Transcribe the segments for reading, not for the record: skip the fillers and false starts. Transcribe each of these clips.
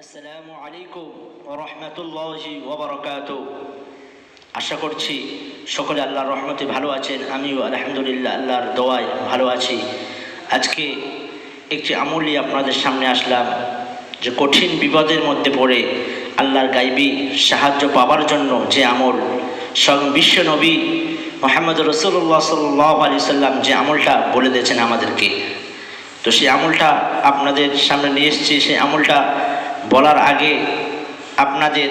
আসসালামু আলাইকুম ওয়া রাহমাতুল্লাহি ওয়া বারাকাতুহু। আশা করছি সকলে আল্লাহর রহমতে ভালো আছেন। আমিও আলহামদুলিল্লাহ আল্লাহর দোয়ায় ভালো আছি। আজকে একটি আমল নিয়ে আপনাদের সামনে আসলাম, যে কঠিন বিপদের মধ্যে পড়ে আল্লাহর গাইবী সাহায্য পাওয়ার জন্য যে আমল, স্বয়ং বিশ্ব নবী মুহাম্মদ রাসূলুল্লাহ সাল্লাল্লাহু আলাইহি সাল্লাম যে আমলটা বলে দিয়েছেন আমাদেরকে, তো সেই আমলটা আপনাদের সামনে নিয়ে এসেছি। সেই আমলটা বলার আগে আপনাদের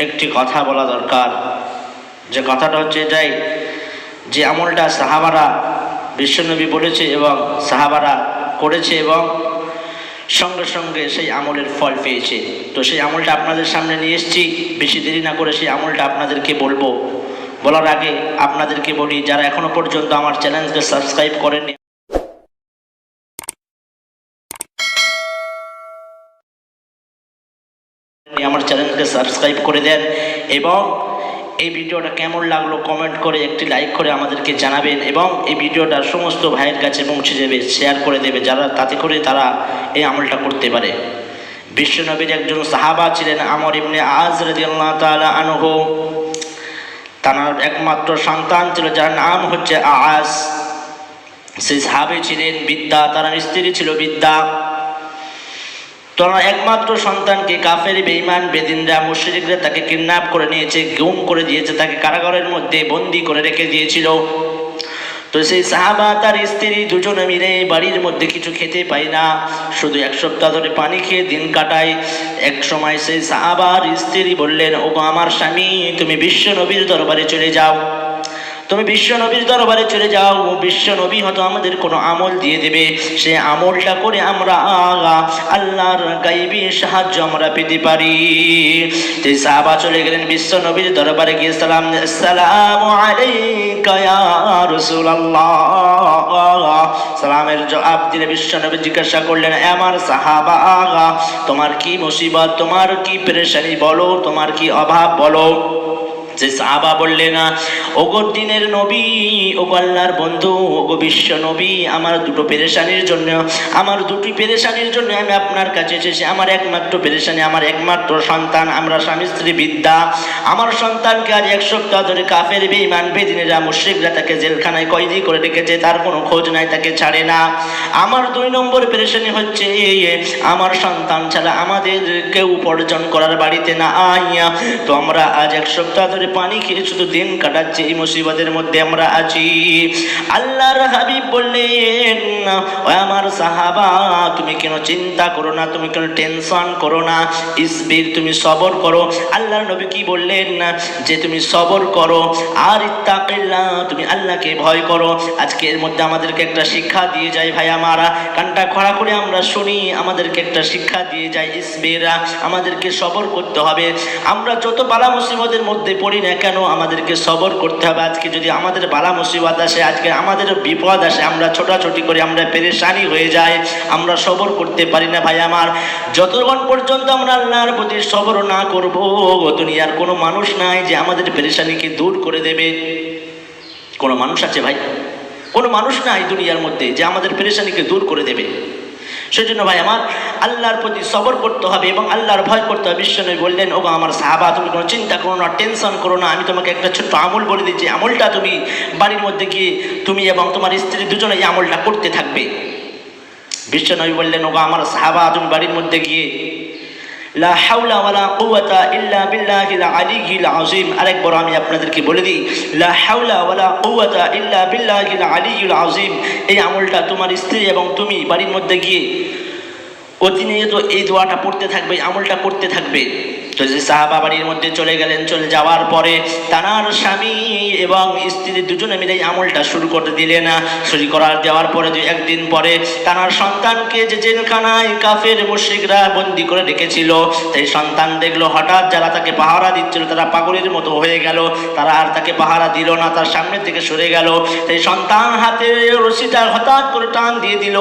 একটি কথা বলা দরকার। যে কথাটা হচ্ছে এটাই, যে আমলটা সাহাবারা বিশ্বনবী বলেছে এবং সাহাবারা করেছে এবং সঙ্গে সঙ্গে সেই আমলের ফল পেয়েছে। তো সেই আমলটা আপনাদের সামনে নিয়ে এসেছি। বেশি দেরি না করে সেই আমলটা আপনাদেরকে বলবো। বলার আগে আপনাদেরকে বলি, যারা এখনো পর্যন্ত আমার চ্যানেলকে সাবস্ক্রাইব করেননি, আমার চ্যানেলকে সাবস্ক্রাইব করে দেন এবং এই ভিডিওটা কেমন লাগলো কমেন্ট করে একটি লাইক করে আমাদেরকে জানাবেন, এবং এই ভিডিওটা সমস্ত ভাইয়ের কাছে পৌঁছে যাবে, শেয়ার করে দেবে, যারা তাতে করে তারা এই আমলটা করতে পারে। বিশ্বনবীর একজন সাহাবা ছিলেন আমর ইবনে আজ রাদিয়াল্লাহু তাআলা আনহু। তার একমাত্র সন্তান ছিল যার নাম হচ্ছে আস। সেই সাহাবী ছিলেন বিদ্যা, তার স্ত্রী ছিল বিদ্যা। তোমার একমাত্র সন্তানকে কাফের বেঈমান বেদিনরা মুশরিকরা তাকে কিডন্যাপ করে নিয়েছে, গুম করে দিয়েছে, তাকে কারাগারের মধ্যে বন্দী করে রেখে দিয়েছিল। তো সেই সাহাবা তার স্ত্রী দুজনে মিলে বাড়ির মধ্যে কিছু খেতে পায় না, শুধু এক সপ্তাহ ধরে পানি খেয়ে দিন কাটায়। এক সময় সেই সাহাবার স্ত্রী বললেন, ও আমার স্বামী, তুমি বিশ্ব নবীর দরবারে চলে যাও, তুমি বিশ্ব নবীর দরবারে চলে যাও, বিশ্ব নবী হয়তো আমাদের কোনো আমল দিয়ে দেবে, সে আমলটা করে আমরা আল্লাহর গাইবী সাহায্য আমরা পেতে পারি। সেই সাহাবা চলে গেলেন বিশ্ব নবীর দরবারে গিয়ে আসসালামু আলাইকা ইয়া রাসূলুল্লাহ, সালামের জবাব দিলে বিশ্ব নবী জিজ্ঞাসা করলেন, আমার সাহাবা, তোমার কি মুসিবত, তোমার কি পেরেশানি বলো, তোমার কি অভাব বলো। যে সাহাবা বললেন, ওগো দিনের নবী, ওগো আল্লাহর বন্ধু, ওগো বিশ্ব নবী, আমার দুটি পেরেশানির জন্য আমি আপনার কাছে এসেছি। আমার একমাত্র পেরেশানি, আমার একমাত্র সন্তান, আমরা স্বামী স্ত্রী বিদ্যা। আমার সন্তানকে আজ এক সপ্তাহ ধরে কাফের বেঈমান বেদিনেরা মুশরিকরা তাকে জেলখানায় কয়েদি করে রেখেছে, তার কোনো খোঁজ নাই, তাকে ছাড়ে না। আমার 2 নম্বর পেরেশানি হচ্ছে, আমার সন্তান ছাড়া আমাদের কেউ উপার্জন করার বাড়িতে না আইয়া, তো আমরা আজ এক সপ্তাহ ধরে পানি খেয়ে শুধু দিন কাটাচ্ছি, এই মুসিবতের মধ্যে আমরা আছি। আল্লাহর হাবিব বললেন, ও আমার সাহাবা, তুমি কেন চিন্তা করো না, তুমি কেন টেনশন করো না, ইসবির, তুমি সবর করো। আল্লাহর নবী কি বললেন, যে তুমি সবর করো আর ইত্তাকিল্লাহ, তুমি আল্লাহকে ভয় করো। আজকে এর মধ্যে আমাদেরকে একটা শিক্ষা দিয়ে যায় ভাই আমারা, কানটা খড়া করে আমরা শুনি, আমাদেরকে একটা শিক্ষা দিয়ে যায়, ইসবিরা, আমাদেরকে সবর করতে হবে। আমরা যত বালা মুসিবতের মধ্যে পড়ি না কেন, আমাদেরকে সবর করতে হবে। আজকে যদি আমাদের বালা মুসিবত আসে, আজকে আমাদের বিপদ আসে, আমরা ছোটাছুটি করে, আমরা পেরেশানি হয়ে যায়, আমরা সবর করতে পারি না ভাই আমার। যতক্ষণ পর্যন্ত আমরা আল্লাহর প্রতি সবর না করব, দুনিয়ার কোনো মানুষ নাই যে আমাদের পেরেশানিকে দূর করে দেবে। কোনো মানুষ আছে ভাই? কোনো মানুষ নাই দুনিয়ার মধ্যে যে আমাদের পেরেশানিকে দূর করে দেবে। সেজন্য ভাই আমার, আল্লাহর প্রতি সবর করতে হবে এবং আল্লাহর ভয় করতে হবে। বিশ্বনবী বললেন, ওগো আমার সাহাবা, তুমি কোনো চিন্তা করো না, টেনশন করো না, আমি তোমাকে একটা ছোট্ট আমল বলে দিচ্ছি, আমলটা তুমি বাড়ির মধ্যে গিয়ে তুমি এবং তোমার স্ত্রী দুজনে এই আমলটা করতে থাকবে। বিশ্বনবী বললেন, ওগো আমার সাহাবা, তুমি বাড়ির মধ্যে গিয়ে লা হাওলা ওয়ালা কুওয়াতা ইল্লা বিল্লাহিল আলিয়্যিল আযীম, আরেকবার আমি আপনাদেরকে বলে দিই, লা হাওলা ওয়ালা কুওয়াতা ইল্লা বিল্লাহিল আলিয়্যিল আযীম, এই আমলটা তোমার স্ত্রী এবং তুমি বাড়ির মধ্যে গিয়ে প্রতিনিয়ত এই দোয়াটা পড়তে থাকবে, আমলটা করতে থাকবে। তো যে সাহাবা বাড়ির মধ্যে চলে গেলেন, চলে যাওয়ার পরে তার স্বামী এবং স্ত্রী দুজনে মিলে আমলটা শুরু করে দিলেন। শুরু করার দেওয়ার পরে 2-1 দিন পরে তার সন্তানকে যে জেলখানায় কাফের মুশরিকরা বন্দী করে রেখেছিল, সেই সন্তান দেখলো হঠাৎ যারা তাকে পাহারা দিচ্ছিল তারা পাগলের মতো হয়ে গেল, তারা আর তাকে পাহারা দিল না, তার সামনে থেকে সরে গেল। সেই সন্তান হাতে রশিটা হঠাৎ করে টান দিয়ে দিল,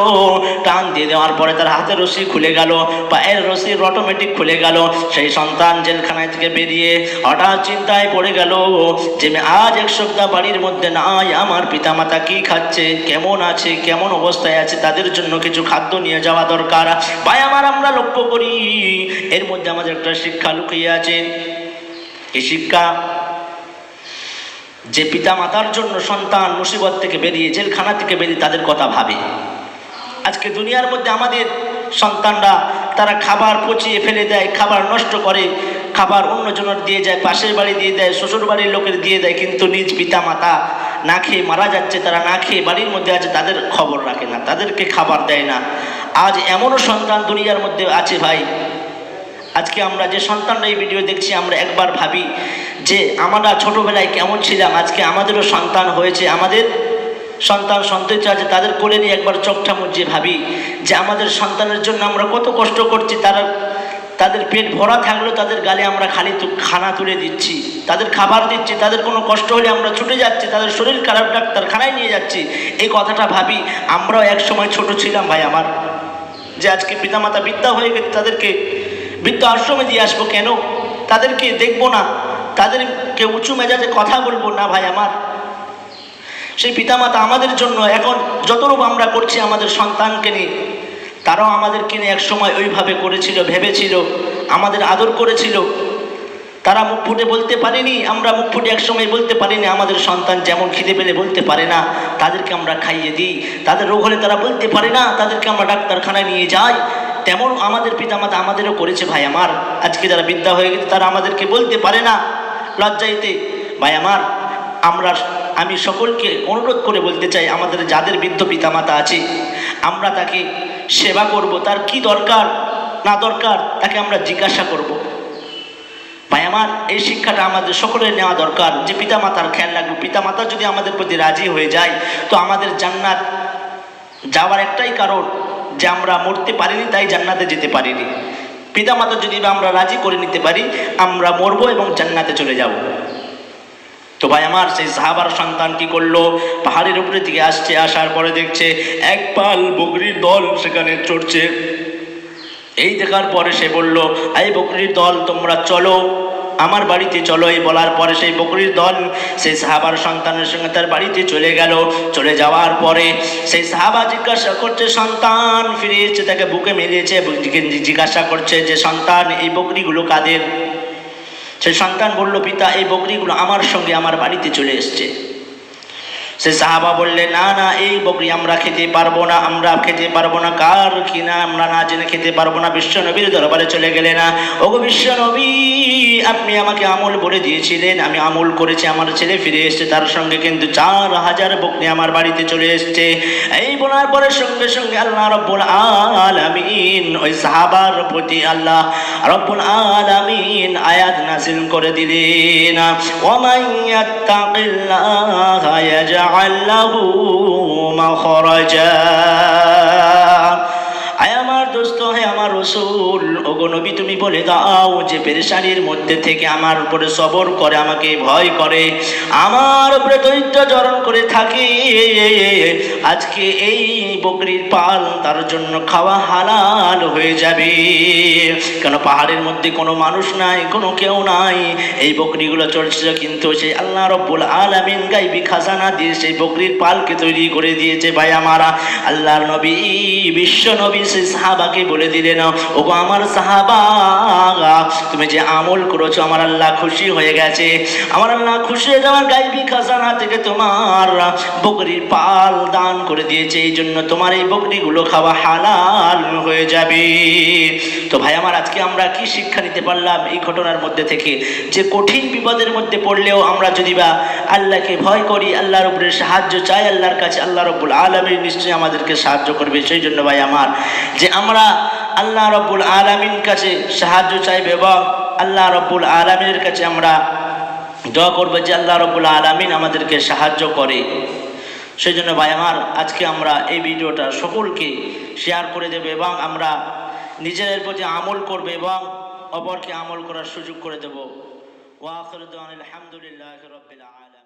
টান দিয়ে দেওয়ার পরে তার হাতের রশি খুলে গেল, পায়ের রশি অটোমেটিক খুলে গেল। সেই সন্তান সন্তান জেলখানায় থেকে বেরিয়ে হঠাৎ চিন্তায় পড়ে গেল যে আমি আজ এক সপ্তাহ বাড়ির মধ্যে নাই, আমার পিতামাতা কি খাচ্ছে, কেমন আছে, কেমন অবস্থায় আছে, তাদের জন্য কিছু খাদ্য নিয়ে যাওয়া দরকার। ভাই আমার, আমরা লক্ষ্য করি এর মধ্যে আমাদের একটা শিক্ষা লুকিয়ে আছে। এই শিক্ষা যে পিতা মাতার জন্য সন্তান মুসিবত থেকে বেরিয়ে, জেলখানা থেকে বেরিয়ে তাদের কথা ভাবে। আজকে দুনিয়ার মধ্যে আমাদের সন্তানরা তারা খাবার পচিয়ে ফেলে দেয়, খাবার নষ্ট করে, খাবার অন্যজনের দিয়ে যায়, পাশের বাড়ি দিয়ে দেয়, শ্বশুর বাড়ির লোকের দিয়ে দেয়, কিন্তু নিজ পিতা মাতা না খেয়ে মারা যাচ্ছে, তারা না খেয়ে বাড়ির মধ্যে আছে, তাদের খবর রাখে না, তাদেরকে খাবার দেয় না। আজ এমনও সন্তান দুনিয়ার মধ্যে আছে ভাই। আজকে আমরা যে সন্তানরা এই ভিডিও দেখছি, আমরা একবার ভাবি যে আমরা ছোটবেলায় কেমন ছিলাম, আজকে আমাদেরও সন্তান হয়েছে, আমাদের সন্তান সন্ততি আছে, তাদের কোলে নিয়ে একবার চোখটা মুজিয়ে ভাবি যে আমাদের সন্তানের জন্য আমরা কত কষ্ট করছি। তাদের পেট ভরা থাকলেও তাদের গালে আমরা খালি খানা তুলে দিচ্ছি, তাদের খাবার দিচ্ছি, তাদের কোনো কষ্ট হলে আমরা ছুটে যাচ্ছি, তাদের শরীর খারাপ ডাক্তারখানায় নিয়ে যাচ্ছি। এই কথাটা ভাবি, আমরাও এক সময় ছোট ছিলাম ভাই আমার, যে আজকে পিতামাতা বৃদ্ধা হয়ে গেছে, তাদেরকে বৃদ্ধ আশ্রমে দিয়ে আসবো কেন, তাদেরকে দেখবো না, তাদেরকে উঁচু মেজাজে কথা বলবো না ভাই আমার। সেই পিতামাতা আমাদের জন্য এখন যতটুকু আমরা করছি আমাদের সন্তানকে নিয়ে, তারাও আমাদেরকে নিয়ে এক সময় ওইভাবে করেছিল, ভেবেছিল, আমাদের আদর করেছিল। তারা মুখ ফুটে বলতে পারেনি, আমরা মুখ ফুটে এক সময় বলতে পারিনি। আমাদের সন্তান যেমন খিদে পেলে বলতে পারে না, তাদেরকে আমরা খাইয়ে দিই। তাদের রোগ হলে তারা বলতে পারে না, তাদেরকে আমরা ডাক্তারখানায় নিয়ে যাই। তেমন আমাদের পিতামাতা আমাদেরও করেছে ভাই আমার। আজকে যারা বৃদ্ধা হয়ে গেছে তারা আমাদেরকে বলতে পারে না লজ্জাইতে। ভাই আমার, আমি সকলকে অনুরোধ করে বলতে চাই, আমাদের যাদের বৃদ্ধ পিতামাতা আছে আমরা তাকে সেবা করব, তার কি দরকার না দরকার তাকে আমরা জিজ্ঞাসা করব। ভাই আমার, এই শিক্ষাটা আমাদের সকলের নেওয়া দরকার যে পিতামাতার খেয়াল রাখবো। পিতামাতা যদি আমাদের প্রতি রাজি হয়ে যায় তো আমাদের জান্নাত যাওয়ার একটাই কারণ যে আমরা মরতে পারিনি তাই জান্নাতে যেতে পারিনি। পিতামাতা যদি আমরা রাজি করে নিতে পারি, আমরা মরবো এবং জান্নাতে চলে যাব। তো ভাই আমার, সেই সাহাবার সন্তান কি করলো, পাহাড়ের উপরে দিকে আসছে, আসার পরে দেখছে এক পাল বকরির দল সেখানে চড়ছে। এই দেখার পরে সে বলল, এই বকরির দল তোমরা চলো আমার বাড়িতে চলো। এই বলার পরে সেই বকরির দল সেই সাহাবার সন্তানের সঙ্গে তার বাড়িতে চলে গেল। চলে যাওয়ার পরে সেই সাহাবা জিজ্ঞাসা করছে, সন্তান ফিরে এসেছে, তাকে বুকে মিলিয়েছে, জিজ্ঞাসা করছে যে সন্তান এই বকরিগুলো কাদের? সেই সন্তান বলল, পিতা এই বকরিগুলো আমার সঙ্গে আমার বাড়িতে চলে এসছে। সে সাহাবা বললে, না না, এই বকরি আমরা খেতে পারবো না, আমরা খেতে পারবো না, কার কিনা আমরা না জেনে খেতে পারবো না। বিশ্ব নবীর দরবারে চলে গেলে না, ওগো বিশ্ব নবী, আপনি আমাকে আমল বলে দিয়েছিলেন, আমি আমল করেছি, আমার ছেলে ফিরে এসছে, তার সঙ্গে কিন্তু 4000 বকরি আমার বাড়িতে চলে এসছে। এই বলার পরে সঙ্গে সঙ্গে আল্লাহ রব্বুল আলামিন ওই সাহাবার প্রতি আল্লাহ রব্বুল আলামিন আয়াত নাযিল করে দিলেন, ওয়ামান ইয়াত্তাকিল্লাহা ইয়াজআল লাহু মাখরাজা। আয় আমার দোস্ত, হে আমার রাসূল, ওগো নবী, তুমি বলে দাও যে পেরেশানির মধ্যে থেকে আমার উপরে সবর করে, আমাকে ভয় করে, আমার উপরে ধৈর্য ধারণ করে থাকে, আজকে এই বকরির পাল তার জন্য খাওয়া হালাল হয়ে যাবে। কেন, পাহাড়ের মধ্যে কোনো মানুষ নাই, কোনো কেউ নাই, এই বকরিগুলো চলছে, কিন্তু সেই আল্লাহ রব্বুল আলামিন গায়বী খাজানা দিয়ে সেই বকরির পালকে তৈরি করে দিয়েছে। ভাই আমারা, আল্লাহর নবী বিশ্ব নবী সেই সাহাবাকে বলে দিলেন, ওগো আমার সাহাবা, তুমি যে আমল করেছো আমার আল্লাহ খুশি হয়ে গেছে, আমার আল্লাহ খুশি হয়ে যাওয়ার গায়বী খাজানা থেকে তোমার বকরির পাল দান করে দিয়েছে, এই জন্য তোমার এই বকরিগুলো খাওয়া হালাল হয়ে যাবে। তো ভাই আমার, আজকে আমরা কি শিক্ষা নিতে পারলাম এই ঘটনার মধ্যে থেকে? যে কঠিন বিপদের মধ্যে পড়লেও আমরা যদি বা আল্লাহকে ভয় করি, আল্লাহর উপরে সাহায্য চাই আল্লাহর কাছে, আল্লাহ রব্বুল আলামিন নিশ্চয়ই আমাদেরকে সাহায্য করবে। সেই জন্য ভাই আমার, যে আমরা আল্লাহ রব্বুল আলামিন কাছে সাহায্য চাইবে এবং আল্লাহ রব্বুল আলামিনের কাছে আমরা দোয়া করবো যে আল্লাহ রব্বুল আলামিন আমাদেরকে সাহায্য করে। সেই জন্য ভাই আমার, আজকে আমরা এই ভিডিওটা সকলকে শেয়ার করে দেব এবং আমরা নিজেদের প্রতি আমল করবে এবং অপরকে আমল করার সুযোগ করে দেব। ওয়া আখিরু দাওয়ানা আলহামদুলিল্লাহি রাব্বিল আলামিন।